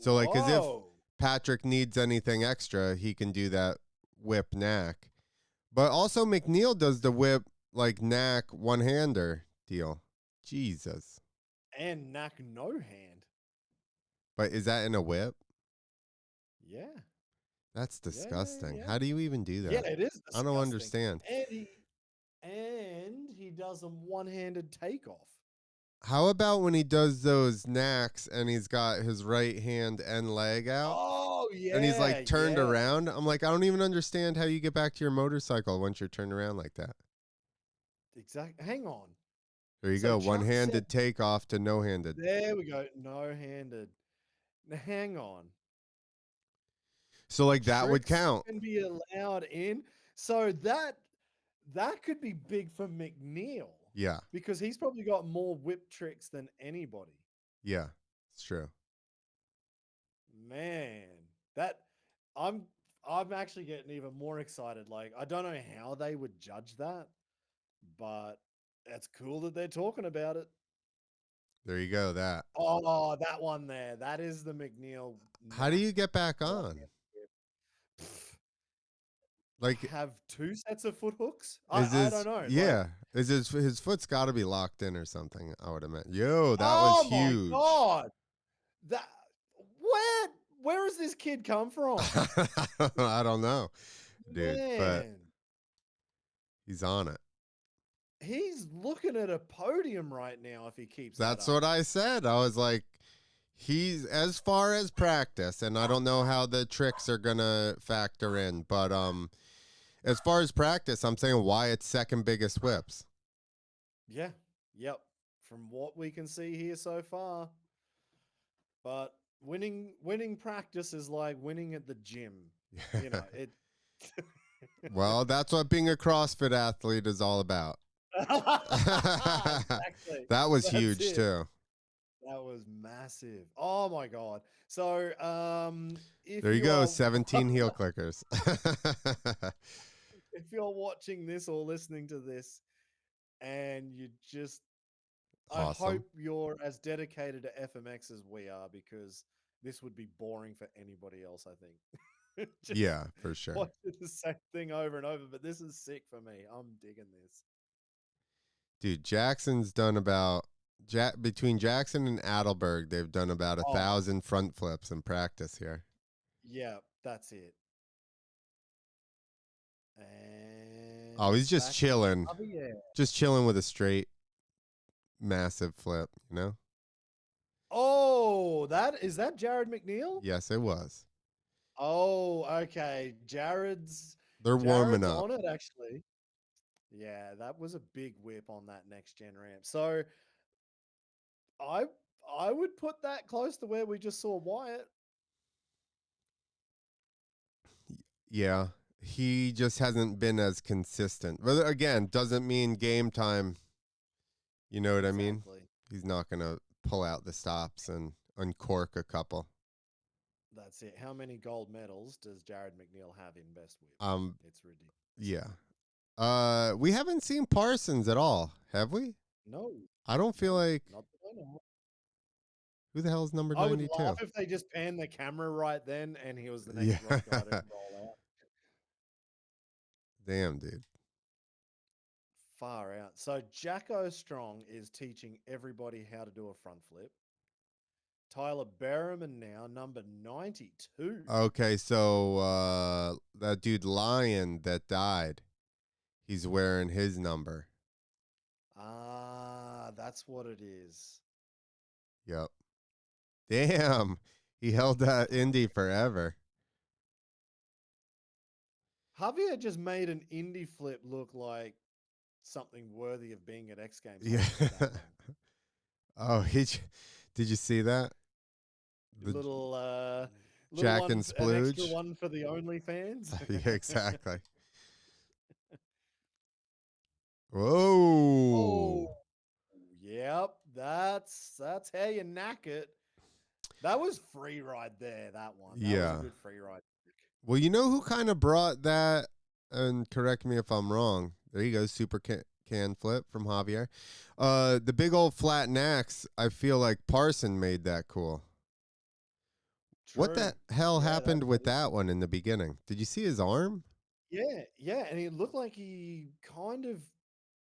So like as if Whoa. Patrick needs anything extra, he can do that whip knack. But also McNeil does the whip like knack one-hander deal. Jesus. And knack no hand. But is that in a whip? Yeah. That's disgusting. Yeah. How do you even do Yeah, that? it is I don't disgusting. understand. And he does a one-handed takeoff. How about when he does those knacks and he's got his right hand and leg out Oh and he's yeah, like turned yeah. around? I'm like, I don't even understand how you get back to your motorcycle once you're turned around like that. Exactly. Hang on. There you So go. Chuck said, One-handed takeoff to no-handed. there we go, no-handed. Now, hang on. So like that would Tricks count. can be allowed in. So that could be big for McNeil Yeah. because he's probably got more whip tricks than anybody. Yeah. It's true. Man, that I'm I'm actually getting even more excited. Like, I don't know how they would judge that, but it's cool that they're talking about it. There you go. That. Oh, that one there. That is the McNeil How do knack you get back one on? hand whip. Pff, Like have two sets of foot hooks? is I don't this know. Like, yeah. Is his foot's gotta be locked in or something, I would imagine. Yo, that was oh my huge. god. That where has this kid come from? I don't know, dude, but Man, he's on it. he's looking at a podium right now if he keeps that That's up. what I said. I was like, he's as far as practice, and I don't know how the tricks are gonna factor in, but as far as practice, I'm saying Wyatt's second biggest whips. Yeah. Yep. From what we can see here so far. But winning practice is like winning at the gym. You know, it Well, that's what being a CrossFit athlete is all about. exactly. That was That's huge it. too. That was massive. Oh my god. So, if There you you go, are 17 heel clickers. if you're watching this or listening to this and you just I Awesome. hope you're as dedicated to FMX as we are because this would be boring for anybody else, I think. Just Yeah, for sure. watching the same thing over and over, but this is sick for me. I'm digging this. Dude, Jackson's done about between Jackson and Adelberg, they've done about Oh, 1,000 front flips in practice here. yeah, that's it. Oh, And he's just back to chilling. Javier. Just chilling with a straight massive flip, you know? Oh, that Jared McNeil? Yes, it was. Oh, okay. Jared's They're warming Jared's up. on it actually. Yeah, that was a big whip on that next gen ramp. So I I would put that close to where we just saw Wyatt. Yeah. He just hasn't been as consistent. But again, doesn't mean game time. You know what I mean? Exactly. He's not going to pull out the stops and uncork a couple. That's it. How many gold medals does Jared McNeil have in best whip? Um, It's ridiculous. yeah. We haven't seen Parsons at all, have we? No, I don't feel no, like not that I know of. who the hell is number I would 92? laugh if they just panned the camera right then and he was the next Yeah. guy to roll out. Damn, dude. Far out. So Jacko Strong is teaching everybody how to do a front flip. Tyler Berriman now, number 92. Okay, so that dude Lion that died. He's wearing his number. Ah, that's what it is. Yep. Damn. He held that indie forever. Javier just made an indie flip look like something worthy of being at X Games Yeah. holding it that long. Oh, did you see that? The Little Jack one, and an extra Splooge? one for the OnlyFans. Yeah, exactly. Whoa. Oh, yep. That's how you knack it. That was free ride there. That one. That was a Yeah. good free ride. Well, you know who kind of brought that, and correct me if I'm wrong. There you go, super can flip from Javier. The big old flat axe, I feel like Parson made that cool. What True. the hell Yeah, happened that with is. that one in the beginning? Did you see his arm? Yeah, yeah, and it looked like he kind of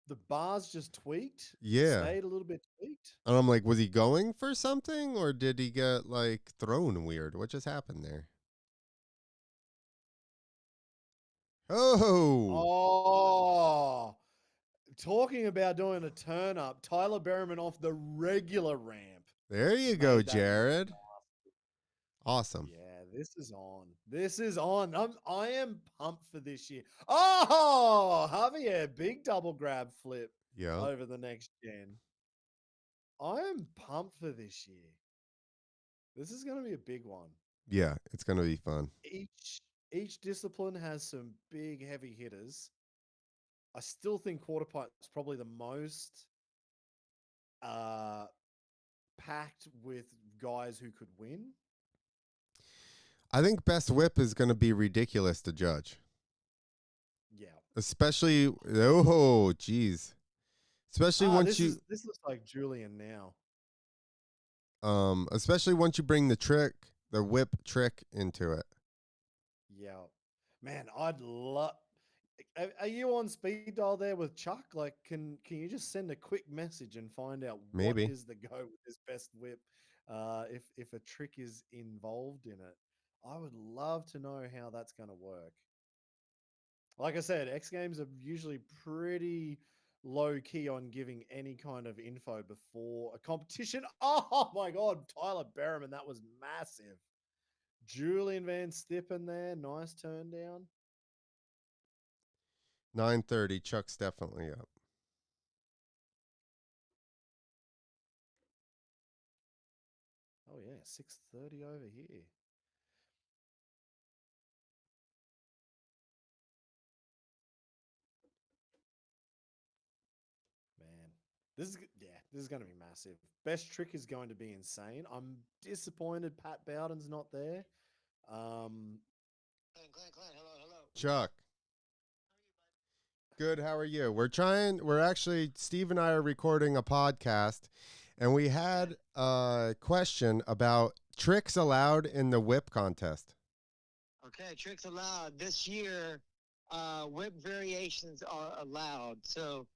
the bars just tweaked, Yeah. stayed a little bit tweaked. And I'm like, was he going for something or did he get like thrown weird? What just happened there? Oh, Oh, talking about doing a turn up, Tyler Berryman off the regular ramp there you go, made that look. Jared. Awesome. Yeah, this is on. This is on. I am pumped for this year. Oh, Javier, big double grab flip Yeah. over the next gen. I am pumped for this year. This is going to be a big one. Yeah, it's going to be fun. Each discipline has some big heavy hitters. I still think quarter pipe is probably the most uh packed with guys who could win. I think best whip is going to be ridiculous to judge. Yeah. Especially, oh, geez. Especially Ah, once you, this looks like Julian now. especially once you bring the whip trick into it. Yeah. Man, I'd love. Are you on speed dial there with Chuck? Like, can you just send a quick message and find out what Maybe. is the go with this best whip? If a trick is involved in it, I would love to know how that's going to work. Like I said, X Games are usually pretty low key on giving any kind of info before a competition. Oh my God, Tyler Berriman, that was massive. Julian Van Stippen there, nice turn down. 9:30. Chuck's definitely up. Oh yeah, 6:30 over here. Man, this is going to be massive. Best trick is going to be insane. I'm disappointed Pat Bowden's not there. Um, Chuck. Good. How are you? We're actually, Steve and I are recording a podcast, and we had a question about tricks allowed in the whip contest. Okay, tricks allowed. This year, whip variations are allowed. So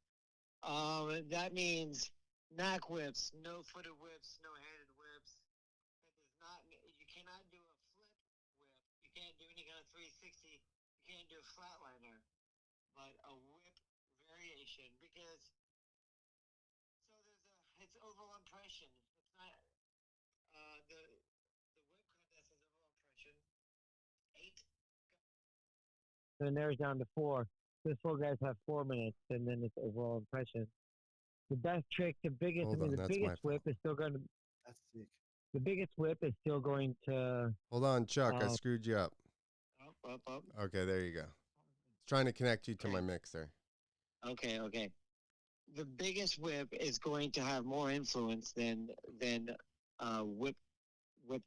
that means knack whips, no footed whips, no handed whips. That does not. You cannot do a flip whip. You can't do any kind of 360. You can't do a flatliner, but a whip variation because it's overall impression. It's not the whip contest is overall impression. 8. Then there's down to 4. Those 4 guys have 4 minutes, and then it's overall impression. The best trick, the biggest, Hold on, the that's my biggest whip fault. is still going to, that's sick. the biggest whip is still going to, Hold on, Chuck. I screwed you up. up. Okay, there you go. Trying to connect you to my Okay. mixer. Okay. The biggest whip is going to have more influence than whip whip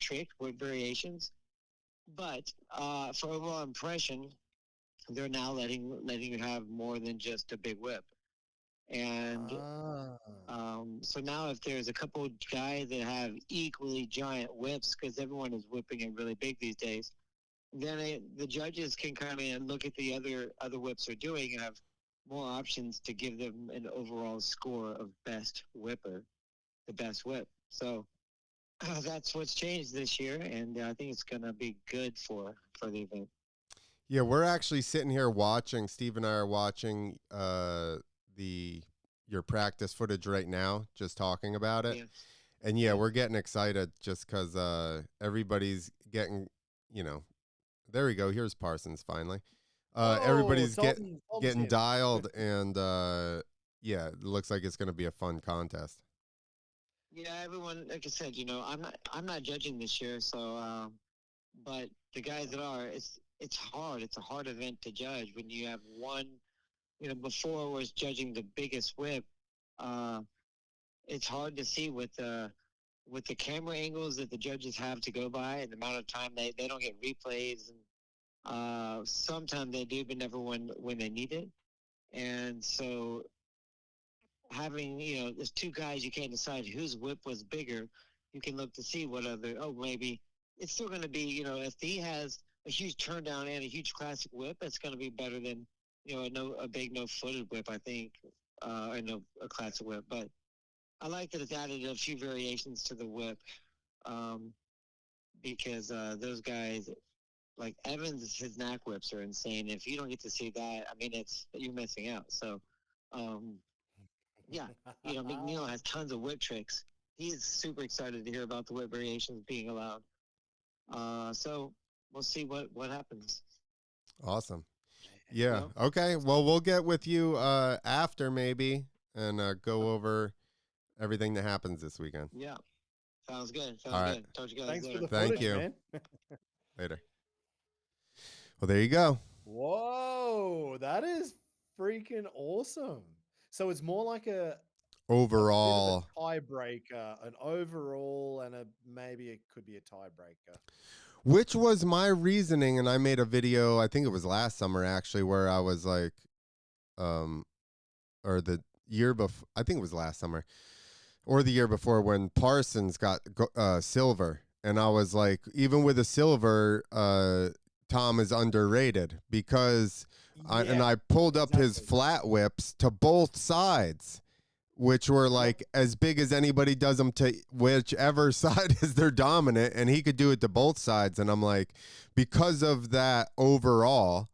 variations. But for overall impression, they're now letting you have more than just a big whip. And so now if there's a couple guys that have equally giant whips, because everyone is whipping it really big these days, then the judges can come in and look at the other whips they're doing and have more options to give them an overall score of best whipper, the best whip. So that's what's changed this year, and I think it's going to be good for the event. Yeah, we're actually sitting here watching. Steve and I are watching the your practice footage right now, just talking about it. Yeah. And yeah, Yeah. we're getting excited just because everybody's getting, you know, there we go. Here's Parsons finally. Oh, Everybody's Tom's getting in. dialed, and yeah, it looks like it's going to be a fun contest. Yeah, everyone, like I said, I'm not judging this year, so but the guys that are, it's hard. It's a hard event to judge when you have one. Before was judging the biggest whip. Uh, it's hard to see with the camera angles that the judges have to go by and the amount of time they don't get replays, and sometimes they do, but never when they need it. And so having, there's two guys, you can't decide whose whip was bigger. You can look to see what other, oh, maybe it's still going to be, if he has a huge turn down and a huge classic whip, it's going to be better than, a big no footed whip, I think, or no, a classic whip. But I like that it's added a few variations to the whip, um, because those guys, like Evans, his knack whips are insane. If you don't get to see that, I mean, you're missing out. So, um, yeah, McNeil has tons of whip tricks. He's super excited to hear about the whip variations being allowed. So we'll see what happens. Awesome. Yeah. Well, Okay. Well, we'll get with you after maybe and uh, go over everything that happens this weekend. yeah, sounds good. All Sounds right. good. Talk to you guys Thanks for later. the Thank footage, you. man. Later. Well, there you go. Whoa, that is freaking awesome. So it's more like a bit of a Overall, tiebreaker, an overall, and a maybe it could be a tiebreaker. which was my reasoning, and I made a video, I think it was last summer actually, where I was like, um, or the year before, I think it was last summer, or the year before when Parsons got silver, and I was like, even with a silver, Tom is underrated because Yeah, I pulled up his exactly. flat whips to both sides, which were Yep. like as big as anybody does them to whichever side is their dominant, and he could do it to both sides. And I'm like, because of that overall,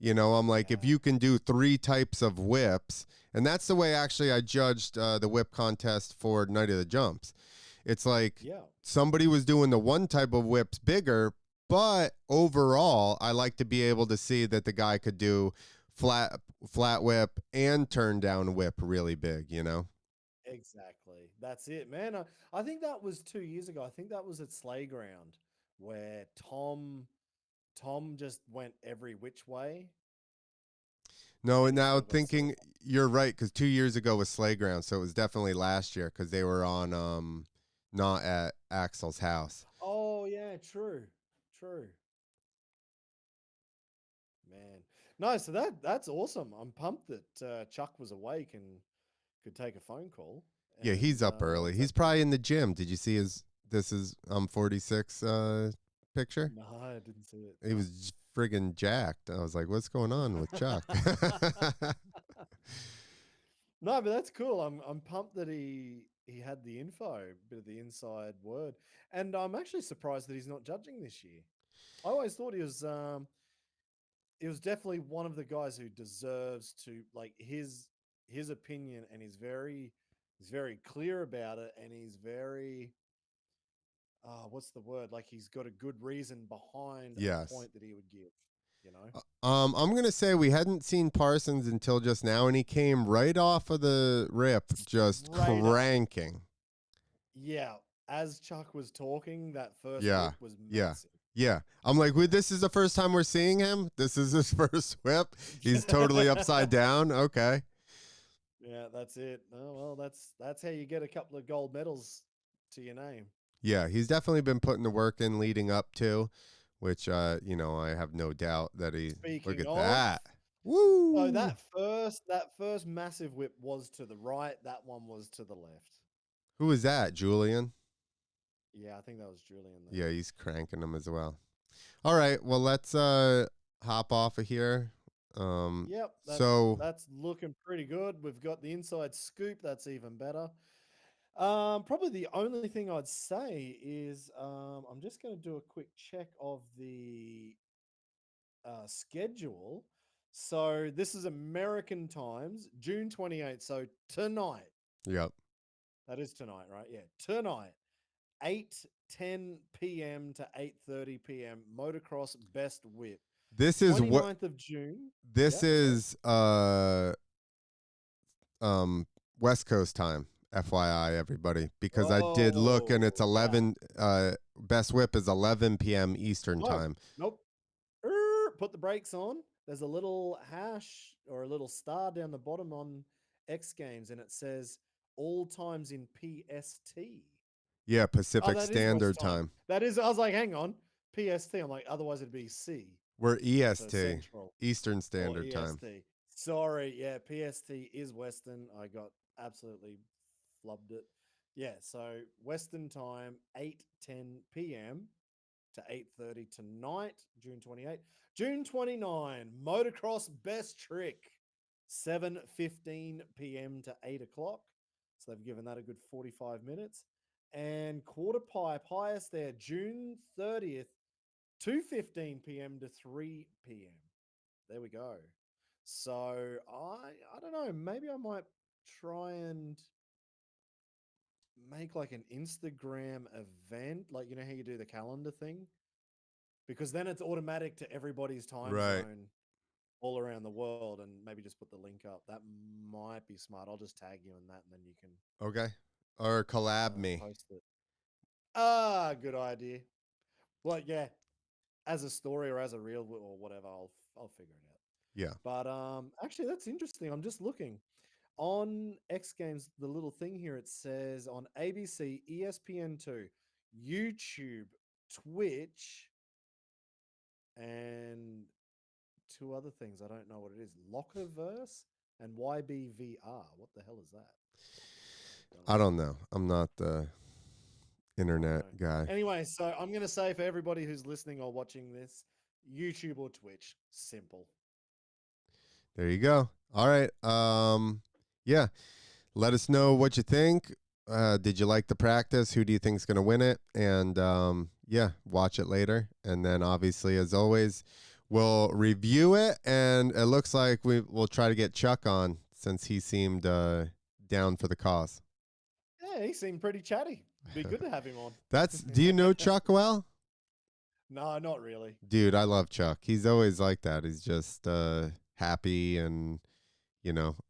I'm like, if Yeah. you can do three types of whips, and that's the way actually I judged the whip contest for Night of the Jumps. It's like Yeah. somebody was doing the one type of whips bigger, but overall, I like to be able to see that the guy could do flat flat whip and turn down whip really big. Exactly. That's it, man. I think that was 2 years ago. I think that was at Slayground where Tom just went every which way No, and and he now still got thinking silver. you're right because 2 years ago was Slayground, so it was definitely last year because they were on not at Axel's house. Oh yeah, true. True. Man. No, so that's awesome. I'm pumped that Chuck was awake and could take a phone call. Yeah, And he's up early. it's He's actually probably in the gym. Did you see his this is 46 picture? no, I didn't see it. He was friggin' jacked. I was like, "What's going on with Chuck?" No, but that's cool. I'm pumped that he had the info, bit of the inside word, and I'm actually surprised that he's not judging this year. I always thought he was definitely one of the guys who deserves to like his opinion, and he's very clear about it, and he's very what's the word? Like he's got a good reason behind a Yes. point that he would give. You know, I'm gonna say we hadn't seen Parsons until just now, and he came right off of the rip, just straight up. cranking. Yeah, as Chuck was talking, that first Yeah, whip was yeah, massive. yeah. I'm like, this is the first time we're seeing him. This is his first whip. He's totally upside down. Okay. Yeah, that's it. Oh well, that's how you get a couple of gold medals to your name. Yeah, he's definitely been putting the work in leading up to, which I have no doubt that he look Speaking at of, that. so Woo! that first massive whip was to the right. That one was to the left. Who is that? Julian? Yeah, I think that was Julian there. Yeah, he's cranking them as well. All right, well let's hop off of here. Yep, that's So that's looking pretty good. We've got the inside scoop. That's even better. Probably the only thing I'd say is I'm just going to do a quick check of the schedule. So this is American times, June 28th. So tonight, Yep. that is tonight, right? Yeah, tonight, 8:10 p.m. to 8:30 p.m. Motocross Best Whip. This is what 29th of June. this Yep, sorry. is West Coast time, FYI everybody, because I did look and it's Oh, yeah. 11 Best Whip is 11 p.m. Eastern No, time. nope. Put the brakes on. There's a little hash or a little star down the bottom on X Games, and it says all times in PST. Yeah, Oh, Pacific that is West Standard time. time. That is. I was like, hang on, PST. I'm like, otherwise it'd be C, We're so EST, Central Eastern or Standard Time. EST. Sorry, yeah, PST is Western. I got absolutely flubbed it. Yeah, so Western time, 8:10 p.m. to 8:30 tonight, June 28th. June 29, Motocross Best Trick, 7:15 p.m. to 8 o'clock. So they've given that a good 45 minutes. And Quarter Pipe highest there, June 30th, 2:15 p.m. to 3 p.m. There we go. So I don't know, maybe I might try and make like an Instagram event, like you know how you do the calendar thing? Because then it's automatic to everybody's time Right. zone all around the world, and maybe just put the link up. That might be smart. I'll just tag you in that, and then you can Okay. Or collab me. post it. Good idea. Well, yeah, as a story or as a reel or whatever, I'll figure it out. Yeah. But actually, that's interesting. I'm just looking on X Games. The little thing here it says on ABC, ESPN2, YouTube, Twitch, and two other things. I don't know what it is. Lockerverse and YBVR. What the hell is that? I don't know. I'm not the I don't internet know. guy. Anyway, so I'm going to say for everybody who's listening or watching this, YouTube or Twitch. Simple. There you go. All right. Yeah. Let us know what you think. Did you like the practice? Who do you think's going to win it? And yeah, watch it later. And then obviously, as always, we'll review it. And it looks like we'll try to get Chuck on since he seemed down for the cause. Yeah, he seemed pretty chatty. Be good to have him on. Do you know Chuck well? No, not really. Dude, I love Chuck. He's always like that. He's just happy and,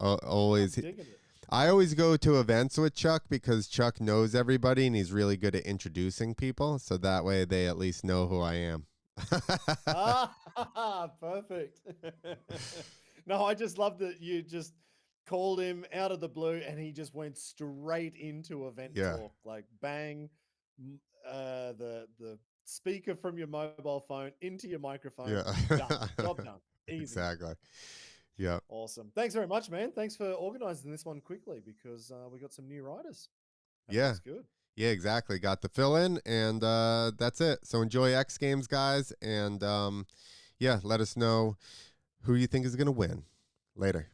always. I'm digging it. I always go to events with Chuck because Chuck knows everybody and he's really good at introducing people. So that way they at least know who I am. Perfect. No, I just love that you just called him out of the blue and he just went straight into event Yeah. talk. Like bang, the speaker from your mobile phone into your microphone. Yeah. Done. Job done. Easy. Exactly. Yeah. Awesome. Thanks very much, man. Thanks for organizing this one quickly because we got some new riders. That Yeah. looks good. Yeah, exactly. Got the fill in and that's it. So enjoy X Games, guys. And yeah, let us know who you think is going to win. Later.